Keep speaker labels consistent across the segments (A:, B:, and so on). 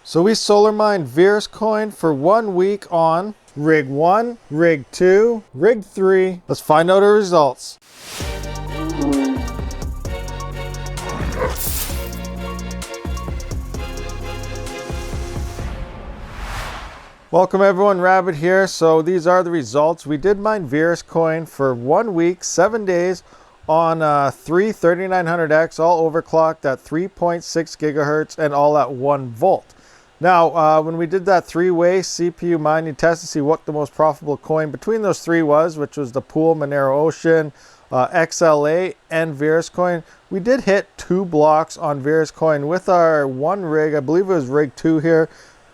A: So we solar mined Veruscoin for 1 week on rig 1, rig 2, rig 3. Let's find out our results. Welcome everyone, Rabid here. So these are the results. We did mine Veruscoin for 1 week, 7 days on 3 3900X, all overclocked at 3.6 gigahertz and all at 1 volt. Now, when we did that three-way CPU mining test to see what the most profitable coin between those three was, which was the Pool, Monero Ocean, XLA, and Veruscoin, we did hit 2 blocks on Veruscoin with our one rig. I believe it was rig 2 here.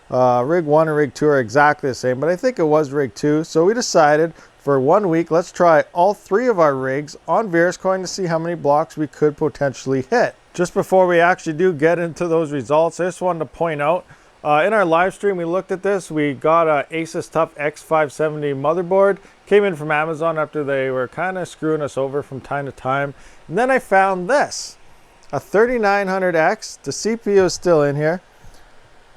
A: Rig 1 and rig 2 are exactly the same, but I think it was rig 2. So we decided for 1 week, let's try all 3 of our rigs on Veruscoin to see how many blocks we could potentially hit. Just before we actually do get into those results, I just wanted to point out, in our live stream, we looked at this. We got a Asus TUF X570 motherboard. Came in from Amazon after they were kind of screwing us over from time to time. And then I found this, a 3900X. The CPU is still in here.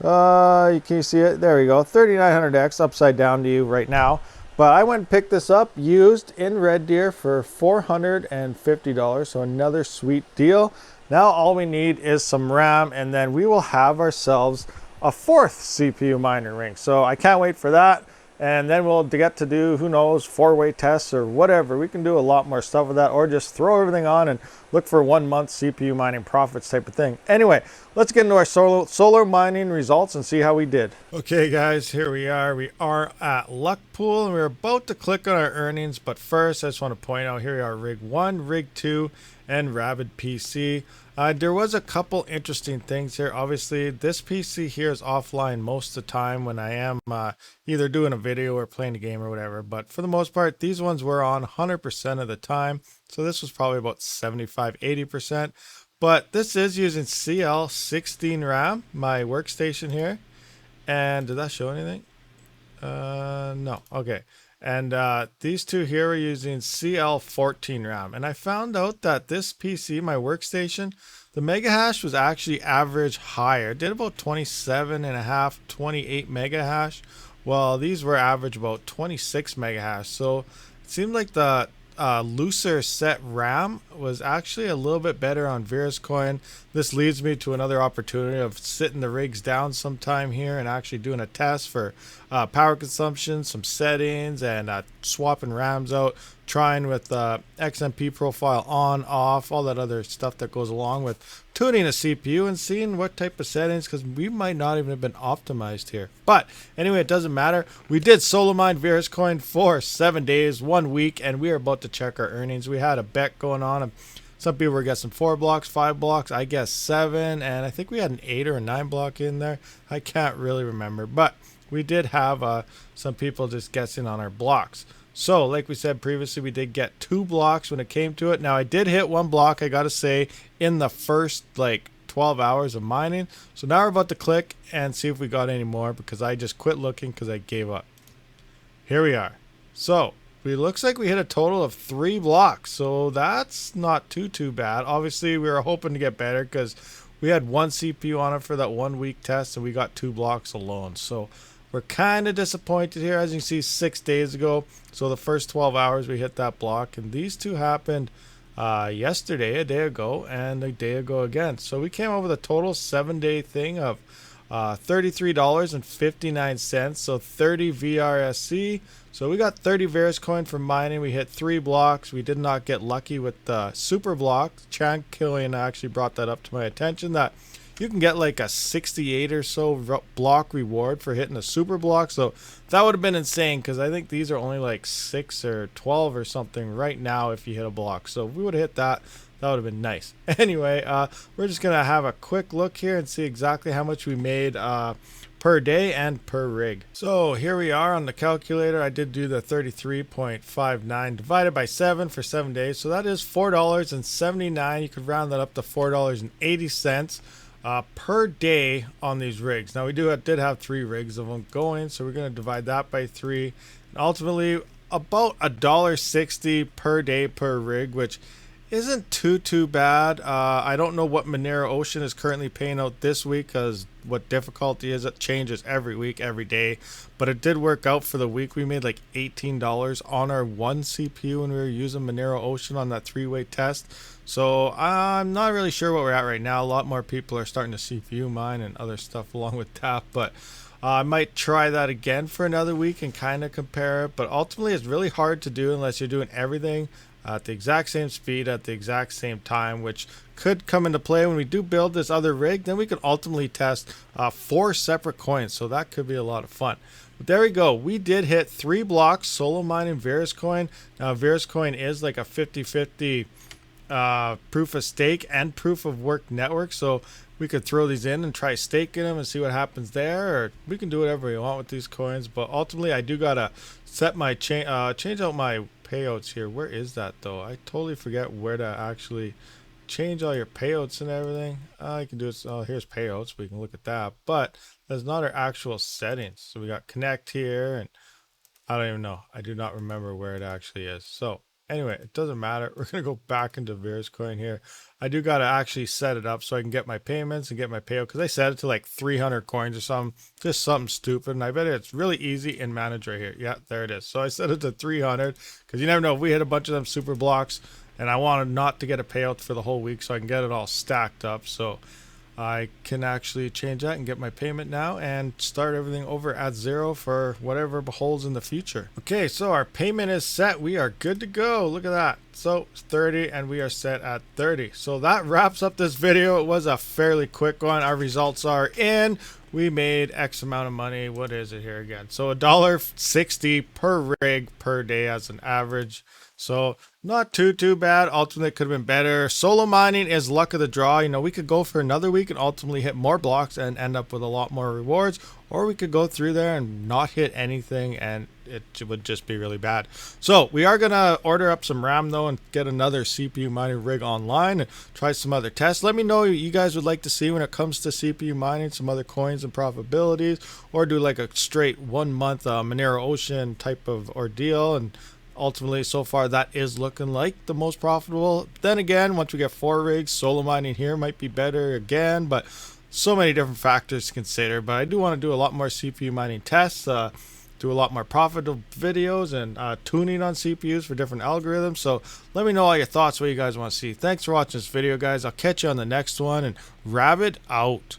A: Can you see it? There we go. 3900X upside down to you right now. But I went and picked this up used in Red Deer for $450. So another sweet deal. Now all we need is some RAM, and then we will have ourselves a 4th CPU miner ring. So I can't wait for that. And then we'll get to do, who knows, 4-way tests or whatever. We can do a lot more stuff with that, or just throw everything on and look for 1 month CPU mining profits type of thing. Anyway, let's get into our solar mining results and see how we did. Okay guys, here we are. We are at Luck Pool and we're about to click on our earnings. But first, I just want to point out, here we are, rig 1, rig 2, and Rabid PC. There was a couple interesting things here. Obviously, this PC here is offline most of the time when I am either doing a video or playing a game or whatever. But for the most part, these ones were on 100% of the time. So this was probably about 75-80%. But this is using CL16 RAM, my workstation here. And did that show anything? No. Okay. And these two here are using CL14 RAM. And I found out that this PC, my workstation, the mega hash was actually average higher. It did about 27.5, 28 mega hash, while these were average about 26 mega hash. So it seemed like the looser set RAM was actually a little bit better on Veruscoin. This leads me to another opportunity of sitting the rigs down sometime here and actually doing a test for power consumption, some settings, and swapping RAMs out, trying with XMP profile on, off, all that other stuff that goes along with tuning a CPU and seeing what type of settings, because we might not even have been optimized here. But anyway, it doesn't matter. We did solo mine Veruscoin for 7 days, 1 week, and we are about to check our earnings. We had a bet going on. Some people were guessing 4 blocks, 5 blocks. I guess 7, and I think we had an 8 or a 9 block in there. I can't really remember, but we did have some people just guessing on our blocks. So like we said previously, we did get 2 blocks when it came to it. Now I did hit 1 block, I gotta say, in the first like 12 hours of mining. So now we're about to click and see if we got any more, because I just quit looking because I gave up. Here we are. So it looks like we hit a total of 3 blocks, so that's not too bad. Obviously we were hoping to get better because we had 1 CPU on it for that 1 week test and we got 2 blocks alone. So we're kind of disappointed here. As you can see, 6 days ago, so the first 12 hours we hit that block, and these two happened yesterday, a day ago, and a day ago again. So we came up with a total 7-day thing of $33.59, so 30 VRSC. So we got 30 Veruscoin from mining. We hit 3 blocks. We did not get lucky with the super block. Chan Killian actually brought that up to my attention, that you can get like a 68 or so block reward for hitting a super block. So that would have been insane, because I think these are only like 6 or 12 or something right now if you hit a block. So if we would have hit that, that would have been nice. Anyway, we're just going to have a quick look here and see exactly how much we made per day and per rig. So here we are on the calculator. I did do the 33.59 divided by 7 for 7 days. So that is $4.79. You could round that up to $4.80 per day on these rigs. Now we did have 3 rigs of them going, so we're going to divide that by 3, and ultimately about $1.60 per day per rig, which isn't too bad. I don't know what Monero Ocean is currently paying out this week, because what difficulty is, it changes every week, every day. But it did work out for the week. We made like $18 on our one CPU when we were using Monero Ocean on that three-way test. So I'm not really sure what we're at right now. A lot more people are starting to CPU mine and other stuff along with that, but I might try that again for another week and kind of compare it. But ultimately, it's really hard to do unless you're doing everything at the exact same speed at the exact same time, which could come into play when we do build this other rig. Then we could ultimately test 4 separate coins, so that could be a lot of fun. But there we go. We did hit 3 blocks solo mining Veruscoin. Now Veruscoin is like a 50-50 proof of stake and proof of work network, so we could throw these in and try staking them and see what happens there, or we can do whatever we want with these coins. But ultimately, I do gotta set my change out my payouts here. Where is that though? I totally forget where to actually change all your payouts and everything. I can do it. Here's payouts. We can look at that, but that's not our actual settings. So we got connect here, and I don't even know. I do not remember where it actually is. So anyway, it doesn't matter. We're going to go back into Veruscoin here. I do got to actually set it up so I can get my payments and get my payout, because I set it to like 300 coins or something, just something stupid. And I bet it's really easy in manage right here. Yeah, there it is. So I set it to 300 because you never know if we hit a bunch of them super blocks, and I wanted not to get a payout for the whole week so I can get it all stacked up. So I can actually change that and get my payment now and start everything over at 0 for whatever beholds in the future. Okay, so our payment is set. We are good to go. Look at that. So 30, and we are set at 30. So that wraps up this video. It was a fairly quick one. Our results are in. We made X amount of money. What is it here again? So $1.60 per rig per day as an average. So not too bad. Ultimately, it could have been better. Solo mining is luck of the draw. You know, we could go for another week and ultimately hit more blocks and end up with a lot more rewards, or we could go through there and not hit anything and it would just be really bad. So we are gonna order up some RAM though and get another CPU mining rig online and try some other tests. Let me know what you guys would like to see when it comes to CPU mining, some other coins and profitabilities, or do like a straight 1 month Monero Ocean type of ordeal. And ultimately, so far, that is looking like the most profitable. Then again, once we get 4 rigs, solo mining here might be better again, but so many different factors to consider. But I do want to do a lot more CPU mining tests, do a lot more profitable videos, and tuning on CPUs for different algorithms. So let me know all your thoughts, what you guys want to see. Thanks for watching this video, guys. I'll catch you on the next one, and Rabid out.